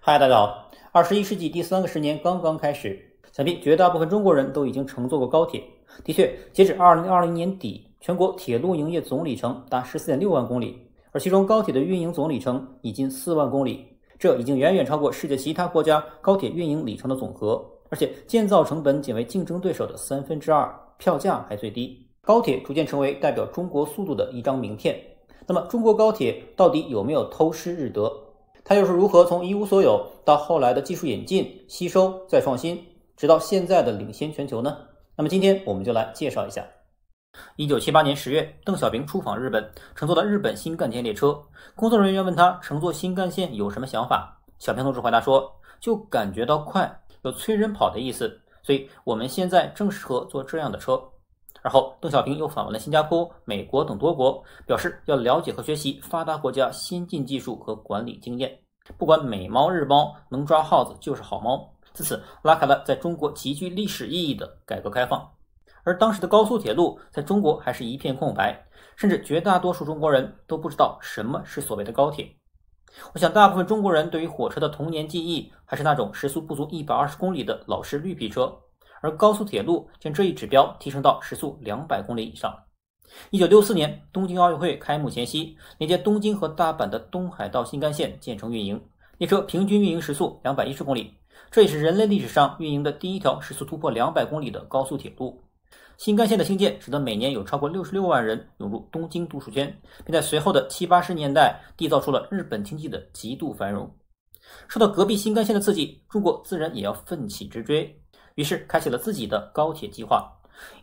嗨，大家好。21世纪第3个十年刚刚开始，想必绝大部分中国人都已经乘坐过高铁。的确，截止2020年底，全国铁路营业总里程达14.6万公里，而其中高铁的运营总里程已近4万公里，这已经远远超过世界其他国家高铁运营里程的总和，而且建造成本仅为竞争对手的2/3，票价还最低。高铁逐渐成为代表中国速度的一张名片。那么，中国高铁到底有没有偷师日德？它又是如何从一无所有到后来的技术引进、吸收再创新，直到现在的领先全球呢？那么今天我们就来介绍一下。1978年10月，邓小平出访日本，乘坐了日本新干线列车。工作人员问他乘坐新干线有什么想法，小平同志回答说：“就感觉到快，有催人跑的意思，所以我们现在正适合坐这样的车。”然后，邓小平又访问了新加坡、美国等多国，表示要了解和学习发达国家先进技术和管理经验。不管美猫日猫，能抓耗子就是好猫。自此拉开了在中国极具历史意义的改革开放。而当时的高速铁路在中国还是一片空白，甚至绝大多数中国人都不知道什么是所谓的高铁。我想大部分中国人对于火车的童年记忆还是那种时速不足120公里的老式绿皮车，而高速铁路将这一指标提升到时速200公里以上。1964年东京奥运会开幕前夕，连接东京和大阪的东海道新干线建成运营，列车平均运营时速210公里，这也是人类历史上运营的第一条时速突破200公里的高速铁路。新干线的兴建使得每年有超过66万人涌入东京都市圈，并在随后的70、80年代缔造出了日本经济的极度繁荣。受到隔壁新干线的刺激，中国自然也要奋起直追，于是开启了自己的高铁计划。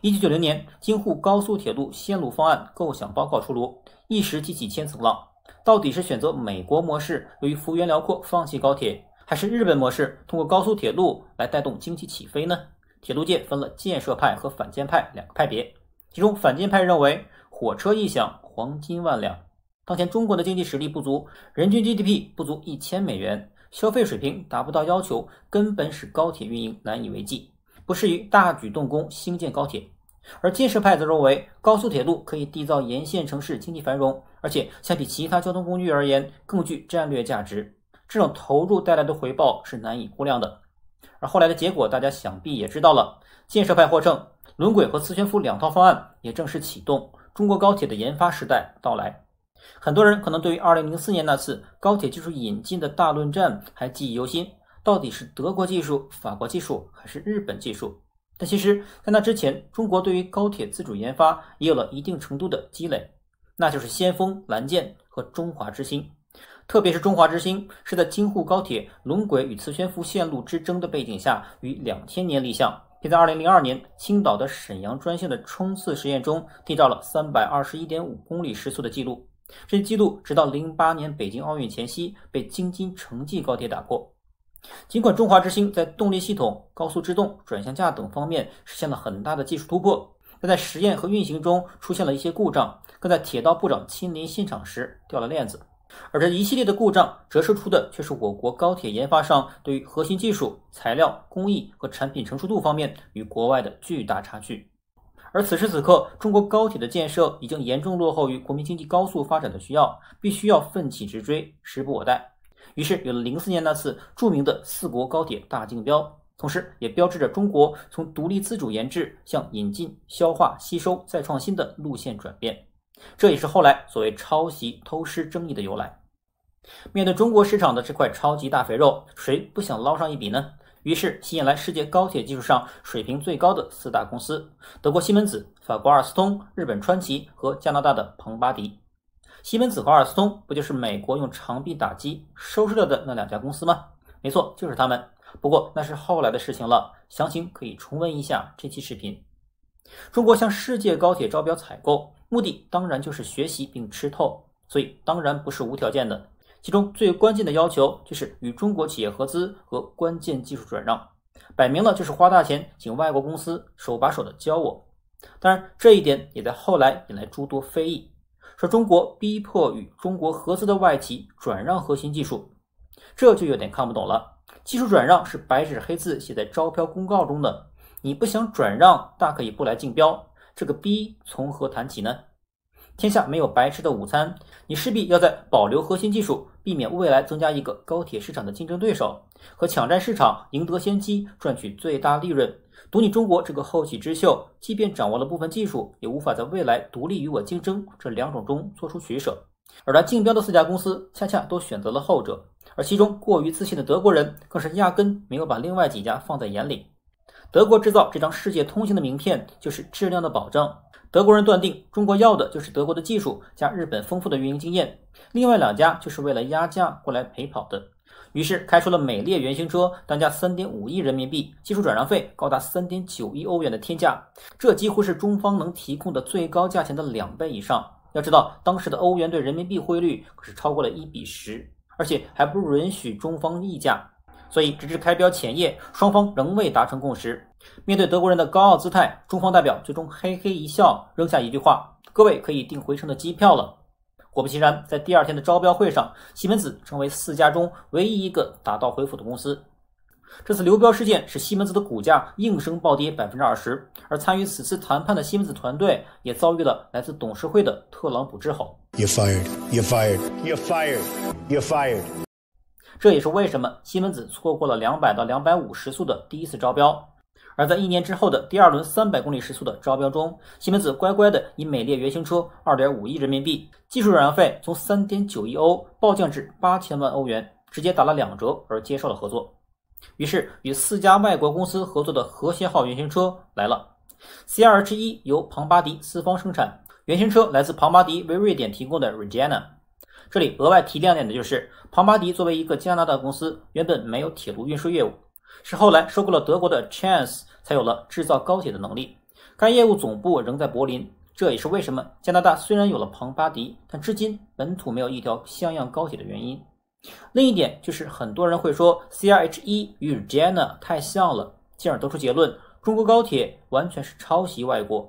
1990年，京沪高速铁路线路方案构想报告出炉，一时激起千层浪。到底是选择美国模式，由于幅员辽阔放弃高铁，还是日本模式，通过高速铁路来带动经济起飞呢？铁路界分了建设派和反建派两个派别，其中反建派认为火车一响，黄金万两。当前中国的经济实力不足，人均 GDP 不足1000美元，消费水平达不到要求，根本使高铁运营难以为继，不适于大举动工兴建高铁。而建设派则认为高速铁路可以缔造沿线城市经济繁荣，而且相比其他交通工具而言更具战略价值，这种投入带来的回报是难以估量的。而后来的结果大家想必也知道了，建设派获胜，轮轨和磁悬浮两套方案也正式启动，中国高铁的研发时代到来。很多人可能对于2004年那次高铁技术引进的大论战还记忆犹新，到底是德国技术、法国技术还是日本技术？但其实在那之前，中国对于高铁自主研发也有了一定程度的积累，那就是先锋、蓝箭和中华之星。特别是中华之星是在京沪高铁轮轨与磁悬浮线路之争的背景下，于2000年立项，并在2002年青岛的沈阳专线的冲刺实验中缔造了321.5公里时速的记录。这一记录直到08年北京奥运前夕被京津城际高铁打破。尽管中华之星在动力系统、高速制动、转向架等方面实现了很大的技术突破，但在实验和运行中出现了一些故障，更在铁道部长亲临现场时掉了链子。而这一系列的故障折射出的却是我国高铁研发上对于核心技术、材料、工艺和产品成熟度方面与国外的巨大差距。而此时此刻，中国高铁的建设已经严重落后于国民经济高速发展的需要，必须要奋起直追，时不我待。于是有了04年那次著名的4国高铁大竞标，同时也标志着中国从独立自主研制向引进、消化、吸收再创新的路线转变。这也是后来所谓抄袭偷师争议的由来。面对中国市场的这块超级大肥肉，谁不想捞上一笔呢？于是吸引来世界高铁技术上水平最高的4大公司，德国西门子、法国阿尔斯通、日本川崎和加拿大的庞巴迪。西门子和阿尔斯通不就是美国用长臂打击收拾了的那2家公司吗？没错，就是他们。不过那是后来的事情了，详情可以重温一下这期视频。中国向世界高铁招标采购，目的当然就是学习并吃透，所以当然不是无条件的。其中最关键的要求就是与中国企业合资和关键技术转让，摆明了就是花大钱请外国公司手把手的教我。当然，这一点也在后来引来诸多非议，说中国逼迫与中国合资的外企转让核心技术，这就有点看不懂了。技术转让是白纸黑字写在招标公告中的，你不想转让，大可以不来竞标，这个逼从何谈起呢？天下没有白吃的午餐，你势必要在保留核心技术，避免未来增加一个高铁市场的竞争对手，和抢占市场，赢得先机，赚取最大利润。独你中国这个后起之秀，即便掌握了部分技术，也无法在未来独立与我竞争这两种中做出取舍。而他竞标的4家公司恰恰都选择了后者，而其中过于自信的德国人更是压根没有把另外几家放在眼里。德国制造这张世界通行的名片就是质量的保障。德国人断定中国要的就是德国的技术加日本丰富的运营经验，另外2家就是为了压价过来陪跑的。于是开出了美列原型车单价3.5亿人民币，技术转让费高达3.9亿欧元的天价，这几乎是中方能提供的最高价钱的2倍以上。要知道当时的欧元对人民币汇率可是超过了1:10，而且还不允许中方议价，所以直至开标前夜，双方仍未达成共识。面对德国人的高傲姿态，中方代表最终嘿嘿一笑，扔下一句话：各位可以订回程的机票了。果不其然，在第2天的招标会上，西门子成为4家中唯一一个达到回复的公司。这次流标事件使西门子的股价应声暴跌 20%， 而参与此次谈判的西门子团队也遭遇了来自董事会的特朗普之吼。 You're fired. You're fired. You're fired. You're fired. 这也是为什么西门子错过了200到250速的第一次招标。而在1年之后的第2轮300公里时速的招标中，西门子乖乖的以美列原型车 2.5 亿人民币，技术转让费从 3.9 亿欧暴降至8000万欧元，直接打了2折而接受了合作。于是与4家外国公司合作的和谐号原型车来了。 CRH1 由庞巴迪4方生产，原型车来自庞巴迪为瑞典提供的 Regina。 这里额外提亮点的就是庞巴迪作为一个加拿大公司，原本没有铁路运输业务，是后来收购了德国的 Chance 才有了制造高铁的能力。该业务总部仍在柏林，这也是为什么加拿大虽然有了庞巴迪，但至今本土没有一条像样高铁的原因。另一点就是很多人会说 CRH1 与 Regina 太像了，进而得出结论，中国高铁完全是抄袭外国。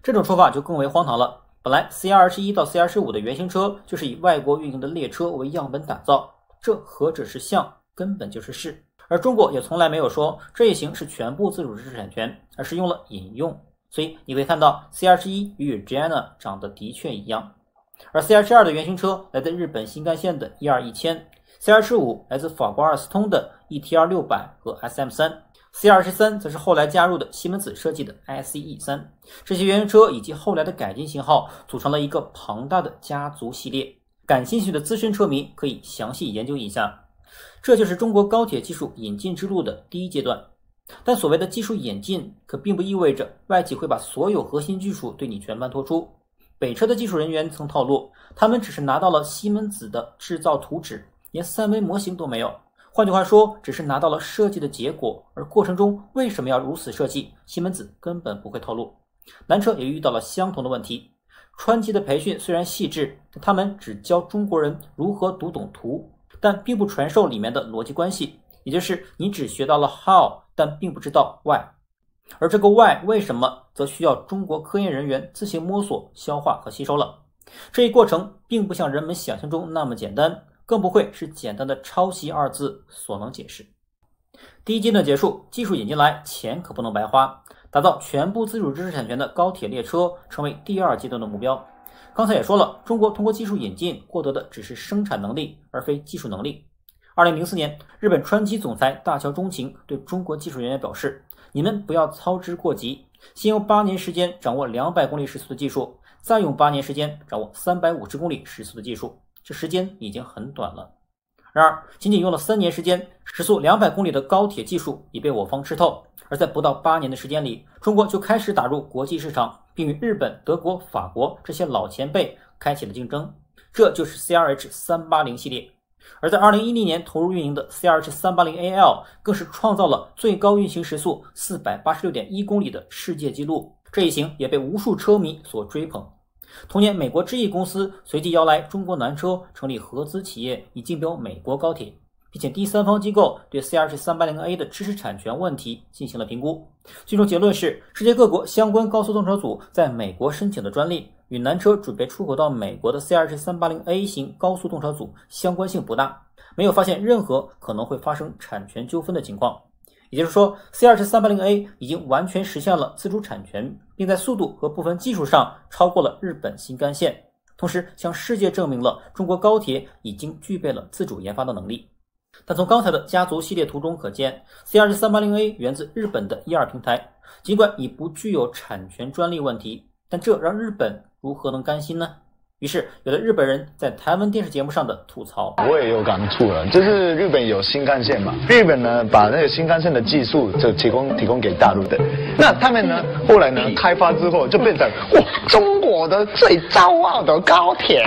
这种说法就更为荒唐了。本来 CRH1 到 CRH5 的原型车就是以外国运营的列车为样本打造，这何止是像，根本就是是。而中国也从来没有说这一型是全部自主知识产权，而是用了引用。所以你会看到 CRH1 与 Regina 长得的确一样。而 CRH2 的原型车来自日本新干线的12100， CRH5 来自法国阿尔斯通的 ETR600 和 SM3， CRH3 则是后来加入的西门子设计的 ICE3。 这些原型车以及后来的改进型号组成了一个庞大的家族系列，感兴趣的资深车迷可以详细研究一下。这就是中国高铁技术引进之路的第一阶段。但所谓的技术引进可并不意味着外企会把所有核心技术对你全盘托出。北车的技术人员曾透露，他们只是拿到了西门子的制造图纸，连3维模型都没有。换句话说，只是拿到了设计的结果，而过程中为什么要如此设计，西门子根本不会透露。南车也遇到了相同的问题。川崎的培训虽然细致，但他们只教中国人如何读懂图，但并不传授里面的逻辑关系，也就是你只学到了 how， 但并不知道 why。而这个 why 为什么，则需要中国科研人员自行摸索、消化和吸收了。这一过程并不像人们想象中那么简单，更不会是简单的抄袭2字所能解释。第一阶段结束，技术引进来，钱可不能白花。打造全部自主知识产权的高铁列车成为第2阶段的目标。刚才也说了，中国通过技术引进获得的只是生产能力，而非技术能力。2004年，日本川崎总裁大桥忠晴对中国技术人员表示，你们不要操之过急，先用8年时间掌握200公里时速的技术，再用8年时间掌握350公里时速的技术，这时间已经很短了。然而仅仅用了3年时间，时速200公里的高铁技术已被我方吃透，而在不到8年的时间里，中国就开始打入国际市场，并与日本、德国、法国这些老前辈开启了竞争。这就是 CRH380 系列。而在2010年投入运营的 CRH380AL 更是创造了最高运行时速 486.1 公里的世界纪录，这一型也被无数车迷所追捧。同年，美国智易公司随即邀来中国南车成立合资企业，以竞标美国高铁，并且第三方机构对 CRH380A 的知识产权问题进行了评估。最终结论是，世界各国相关高速动车组在美国申请的专利与南车准备出口到美国的 CRH380A 型高速动车组相关性不大，没有发现任何可能会发生产权纠纷的情况。也就是说 CRJ380A 已经完全实现了自主产权，并在速度和部分技术上超过了日本新干线，同时向世界证明了中国高铁已经具备了自主研发的能力。但从刚才的家族系列图中可见， CRJ380A 源自日本的12平台，尽管已不具有产权专利问题，但这让日本如何能甘心呢？于是有的日本人在台湾电视节目上的吐槽，我也有感触了，就是日本有新干线嘛，日本呢把那个新干线的技术就提供给大陆的，那他们呢后来呢开发之后就变成哇中国的最骄傲的高铁。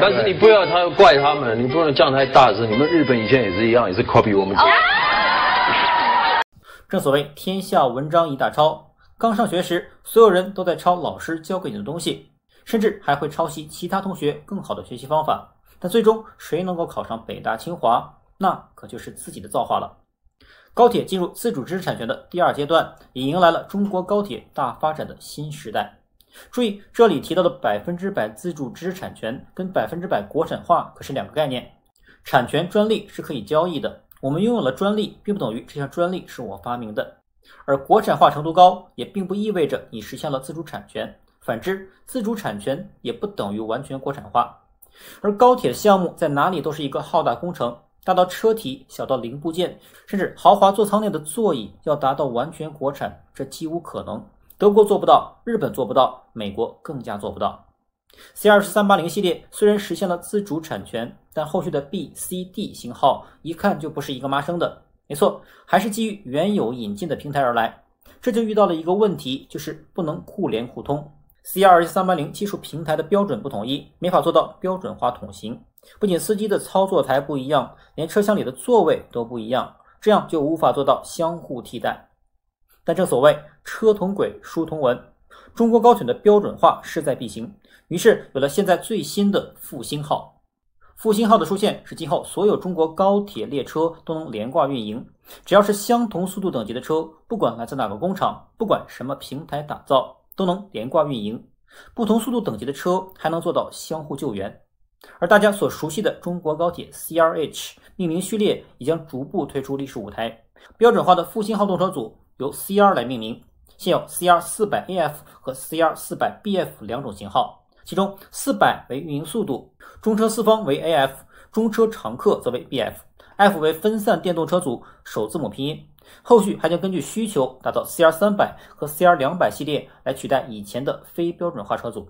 但是你不要怪他们，你不能这样太大声，你们日本以前也是一样，也是 copy 我们。正所谓天下文章一大抄，刚上学时所有人都在抄老师教给你的东西，甚至还会抄袭其他同学更好的学习方法，但最终谁能够考上北大清华，那可就是自己的造化了。高铁进入自主知识产权的第二阶段，也迎来了中国高铁大发展的新时代。注意，这里提到的100%自主知识产权跟100%国产化可是两个概念。产权专利是可以交易的，我们拥有了专利，并不等于这项专利是我发明的。而国产化程度高，也并不意味着你实现了自主产权。反之，自主产权也不等于完全国产化。而高铁的项目在哪里都是一个浩大工程，大到车体，小到零部件，甚至豪华座舱内的座椅要达到完全国产，这几乎可能。德国做不到，日本做不到，美国更加做不到。CRJ380系列虽然实现了自主产权，但后续的 B、C、D 型号一看就不是一个妈生的。没错，还是基于原有引进的平台而来。这就遇到了一个问题，就是不能互联互通。CRJ380技术平台的标准不统一，没法做到标准化统行。不仅司机的操作台不一样，连车厢里的座位都不一样，这样就无法做到相互替代。但正所谓车同轨，书同文，中国高铁的标准化势在必行，于是有了现在最新的复兴号。复兴号的出现是今后所有中国高铁列车都能连挂运营，只要是相同速度等级的车，不管来自哪个工厂，不管什么平台打造，都能连挂运营。不同速度等级的车还能做到相互救援。而大家所熟悉的中国高铁 CRH 命名序列已将逐步退出历史舞台，标准化的复兴号动车组由 CR 来命名，现有 CR400AF 和 CR400BF 两种型号，其中400为运营速度，中车四方为 AF， 中车常客则为 BF，F 为分散电动车组首字母拼音。后续还将根据需求打造 CR300 和 CR200 系列来取代以前的非标准化车组。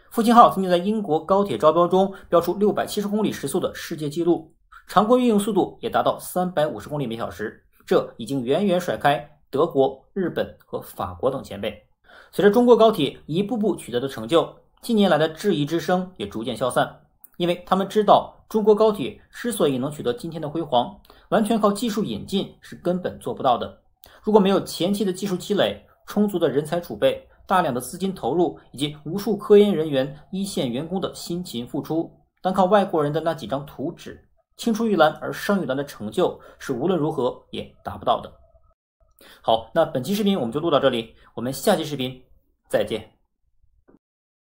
复兴号曾经在英国高铁招标中标出670公里时速的世界纪录，常规运营速度也达到350公里每小时，这已经远远甩开德国、日本和法国等前辈。随着中国高铁一步步取得的成就，近年来的质疑之声也逐渐消散，因为他们知道中国高铁之所以能取得今天的辉煌，完全靠技术引进是根本做不到的。如果没有前期的技术积累、充足的人才储备、大量的资金投入以及无数科研人员、一线员工的辛勤付出，单靠外国人的那几张图纸，青出于蓝而胜于蓝的成就是无论如何也达不到的。好，那本期视频我们就录到这里，我们下期视频再见。